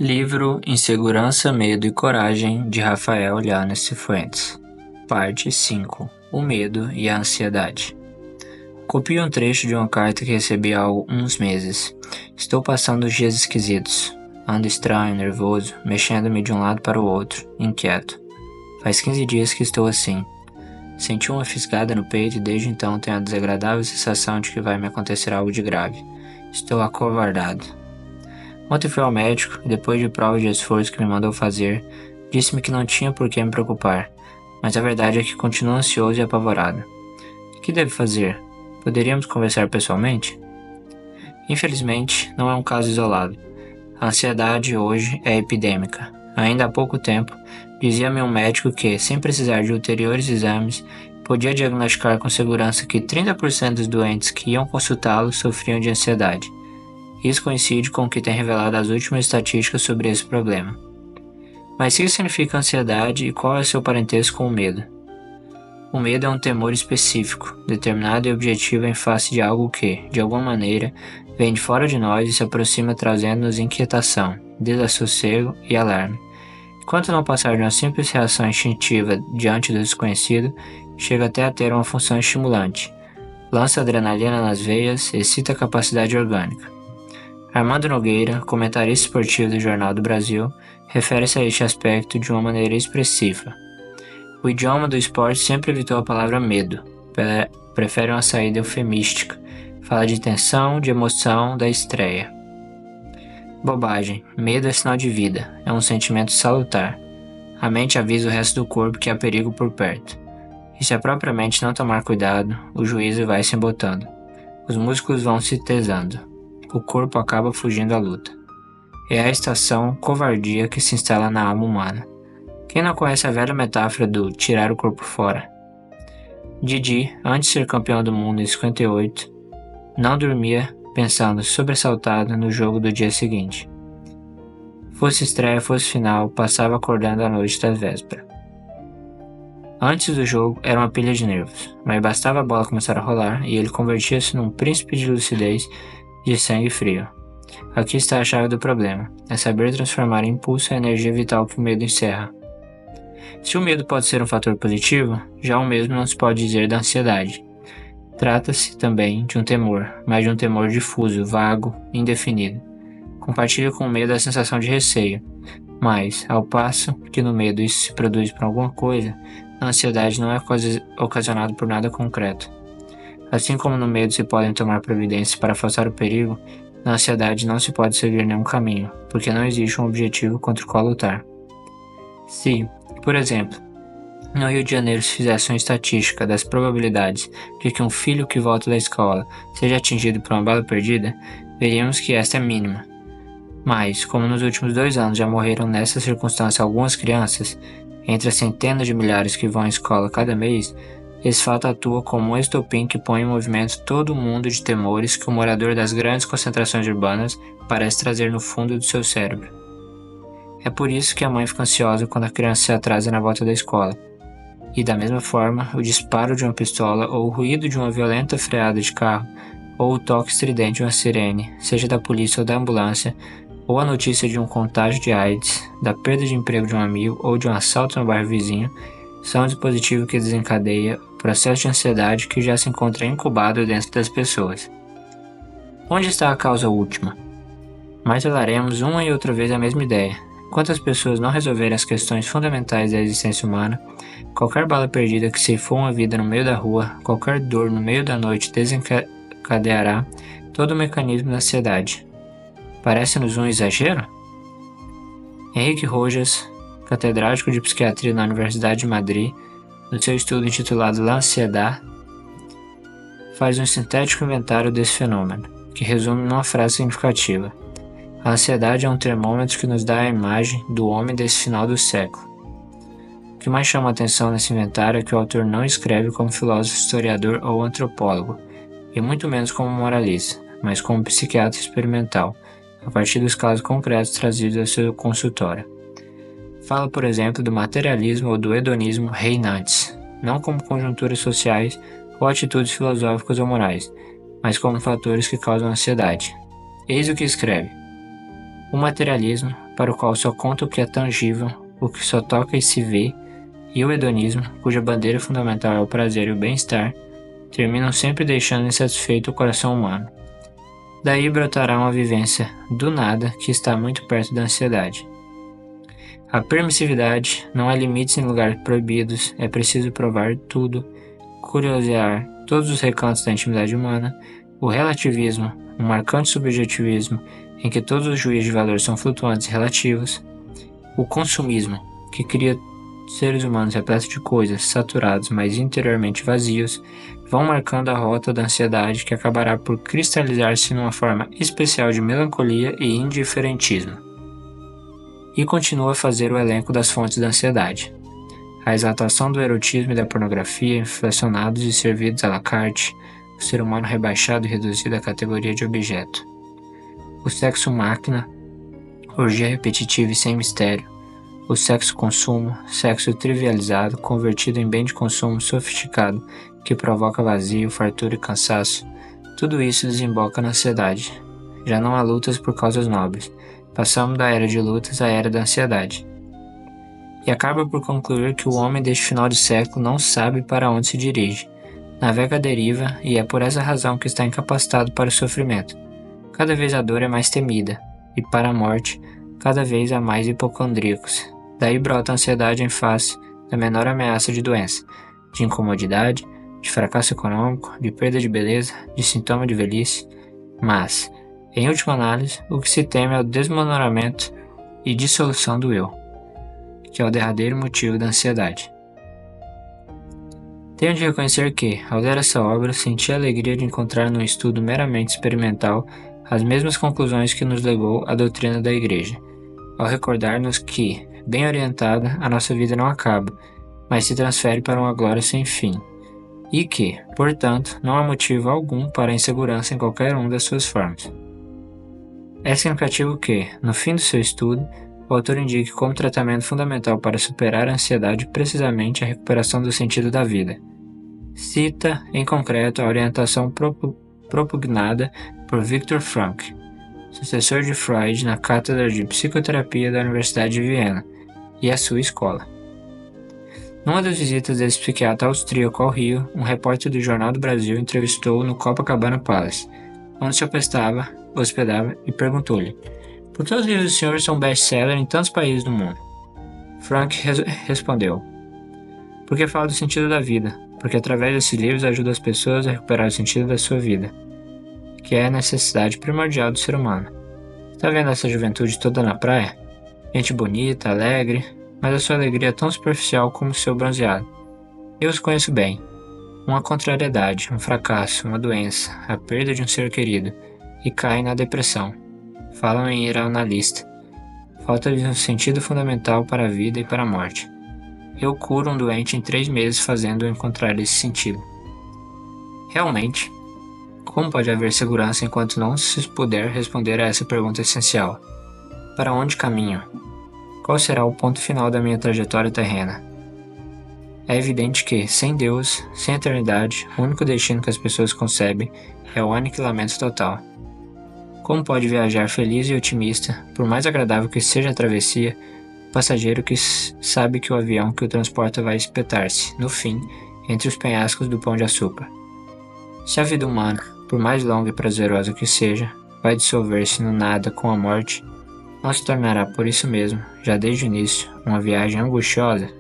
Livro Insegurança, Medo e Coragem, de Rafael Llanes Cifuentes. Parte 5. O Medo e a Ansiedade. Copio um trecho de uma carta que recebi há uns meses. Estou passando dias esquisitos. Ando estranho, nervoso, mexendo-me de um lado para o outro, inquieto. Faz 15 dias que estou assim. Senti uma fisgada no peito e desde então tenho a desagradável sensação de que vai me acontecer algo de grave. Estou acovardado. Ontem fui ao médico e depois de provas de esforço que me mandou fazer, disse-me que não tinha por que me preocupar, mas a verdade é que continuo ansioso e apavorado. O que devo fazer? Poderíamos conversar pessoalmente? Infelizmente, não é um caso isolado. A ansiedade hoje é epidêmica. Ainda há pouco tempo, dizia-me um médico que, sem precisar de ulteriores exames, podia diagnosticar com segurança que 30% dos doentes que iam consultá-lo sofriam de ansiedade. Isso coincide com o que tem revelado as últimas estatísticas sobre esse problema. Mas o que significa ansiedade e qual é seu parentesco com o medo? O medo é um temor específico, determinado e objetivo em face de algo que, de alguma maneira, vem de fora de nós e se aproxima trazendo-nos inquietação, desassossego e alarme. Enquanto não passar de uma simples reação instintiva diante do desconhecido, chega até a ter uma função estimulante. Lança adrenalina nas veias, excita a capacidade orgânica. Armando Nogueira, comentarista esportivo do Jornal do Brasil, refere-se a este aspecto de uma maneira expressiva. O idioma do esporte sempre evitou a palavra medo, prefere uma saída eufemística, fala de tensão, de emoção, da estreia. Bobagem, medo é sinal de vida, é um sentimento salutar. A mente avisa o resto do corpo que há perigo por perto. E se a própria mente não tomar cuidado, o juízo vai se embotando. Os músculos vão se tesando. O corpo acaba fugindo à luta. É a estação covardia que se instala na alma humana. Quem não conhece a velha metáfora do tirar o corpo fora? Didi, antes de ser campeão do mundo em 58, não dormia pensando sobressaltado no jogo do dia seguinte. Fosse estreia, fosse final, passava acordando à noite da véspera. Antes do jogo era uma pilha de nervos, mas bastava a bola começar a rolar e ele convertia-se num príncipe de lucidez de sangue frio. Aqui está a chave do problema, é saber transformar impulso em energia vital que o medo encerra. Se o medo pode ser um fator positivo, já o mesmo não se pode dizer da ansiedade. Trata-se também de um temor, mas de um temor difuso, vago, indefinido. Compartilha com o medo a sensação de receio, mas, ao passo que no medo isso se produz por alguma coisa, a ansiedade não é ocasionada por nada concreto. Assim como no medo se podem tomar providências para afastar o perigo, na ansiedade não se pode seguir nenhum caminho, porque não existe um objetivo contra o qual lutar. Se, por exemplo, no Rio de Janeiro se fizesse uma estatística das probabilidades de que um filho que volta da escola seja atingido por uma bala perdida, veríamos que esta é mínima. Mas, como nos últimos 2 anos já morreram nessa circunstância algumas crianças, entre as centenas de milhares que vão à escola cada mês, esse fato atua como um estopim que põe em movimento todo o mundo de temores que o morador das grandes concentrações urbanas parece trazer no fundo do seu cérebro. É por isso que a mãe fica ansiosa quando a criança se atrasa na volta da escola. E da mesma forma, o disparo de uma pistola ou o ruído de uma violenta freada de carro ou o toque estridente de uma sirene, seja da polícia ou da ambulância, ou a notícia de um contágio de AIDS, da perda de emprego de um amigo ou de um assalto no bairro vizinho, são um dispositivo que desencadeia o processo de ansiedade que já se encontra incubado dentro das pessoas. Onde está a causa última? Martelaremos uma e outra vez a mesma ideia. Enquanto as pessoas não resolverem as questões fundamentais da existência humana, qualquer bala perdida que ceifou uma vida no meio da rua, qualquer dor no meio da noite desencadeará todo o mecanismo da ansiedade. Parece-nos um exagero? Henrique Rojas, catedrático de psiquiatria na Universidade de Madrid, no seu estudo intitulado L'Ansiedade, faz um sintético inventário desse fenômeno, que resume numa frase significativa. A ansiedade é um termômetro que nos dá a imagem do homem desse final do século. O que mais chama a atenção nesse inventário é que o autor não escreve como filósofo, historiador ou antropólogo, e muito menos como moralista, mas como psiquiatra experimental, a partir dos casos concretos trazidos ao seu consultório. Fala, por exemplo, do materialismo ou do hedonismo reinantes, não como conjunturas sociais ou atitudes filosóficas ou morais, mas como fatores que causam ansiedade. Eis o que escreve. O materialismo, para o qual só conta o que é tangível, o que só toca e se vê, e o hedonismo, cuja bandeira fundamental é o prazer e o bem-estar, terminam sempre deixando insatisfeito o coração humano. Daí brotará uma vivência do nada que está muito perto da ansiedade. A permissividade não há limites em lugares proibidos, é preciso provar tudo, curiosear todos os recantos da intimidade humana, o relativismo, um marcante subjetivismo em que todos os juízos de valor são flutuantes e relativos, o consumismo, que cria seres humanos repletos de coisas, saturados, mas interiormente vazios, vão marcando a rota da ansiedade que acabará por cristalizar-se numa forma especial de melancolia e indiferentismo. E continua a fazer o elenco das fontes da ansiedade. A exaltação do erotismo e da pornografia, inflacionados e servidos à la carte, o ser humano rebaixado e reduzido à categoria de objeto. O sexo máquina, orgia repetitiva e sem mistério, o sexo-consumo, sexo trivializado, convertido em bem de consumo sofisticado, que provoca vazio, fartura e cansaço, tudo isso desemboca na ansiedade. Já não há lutas por causas nobres. Passamos da era de lutas à era da ansiedade. E acaba por concluir que o homem deste final de século não sabe para onde se dirige. Navega à deriva e é por essa razão que está incapacitado para o sofrimento. Cada vez a dor é mais temida, e para a morte, cada vez há mais hipocondríacos. Daí brota a ansiedade em face da menor ameaça de doença, de incomodidade, de fracasso econômico, de perda de beleza, de sintoma de velhice. Mas, em última análise, o que se teme é o desmoronamento e dissolução do eu, que é o derradeiro motivo da ansiedade. Tenho de reconhecer que, ao ler essa obra, senti a alegria de encontrar num estudo meramente experimental as mesmas conclusões que nos legou a doutrina da Igreja, ao recordar-nos que, bem orientada, a nossa vida não acaba, mas se transfere para uma glória sem fim, e que, portanto, não há motivo algum para a insegurança em qualquer uma das suas formas. É significativo que, no fim do seu estudo, o autor indique como tratamento fundamental para superar a ansiedade precisamente a recuperação do sentido da vida. Cita, em concreto, a orientação propugnada por Viktor Frankl, sucessor de Freud na Cátedra de Psicoterapia da Universidade de Viena, e a sua escola. Numa das visitas desse psiquiatra austríaco ao Rio, um repórter do Jornal do Brasil entrevistou-o no Copacabana Palace, onde se hospedava e perguntou-lhe: por que os livros do senhor são best-seller em tantos países do mundo? Frankl respondeu: porque fala do sentido da vida, porque através desses livros ajuda as pessoas a recuperar o sentido da sua vida, que é a necessidade primordial do ser humano. Está vendo essa juventude toda na praia? Gente bonita, alegre, mas a sua alegria é tão superficial como o seu bronzeado. Eu os conheço bem. Uma contrariedade, um fracasso, uma doença, a perda de um ser querido, e caem na depressão. Falam em ir ao analista. Falta-lhes um sentido fundamental para a vida e para a morte. Eu curo um doente em 3 meses fazendo-o encontrar esse sentido. Realmente, como pode haver segurança enquanto não se puder responder a essa pergunta essencial? Para onde caminho? Qual será o ponto final da minha trajetória terrena? É evidente que, sem Deus, sem eternidade, o único destino que as pessoas concebem é o aniquilamento total. Como pode viajar feliz e otimista, por mais agradável que seja a travessia, o passageiro que sabe que o avião que o transporta vai espetar-se, no fim, entre os penhascos do Pão de Açúcar? Se a vida humana, por mais longa e prazerosa que seja, vai dissolver-se no nada com a morte, não se tornará por isso mesmo, já desde o início, uma viagem angustiosa?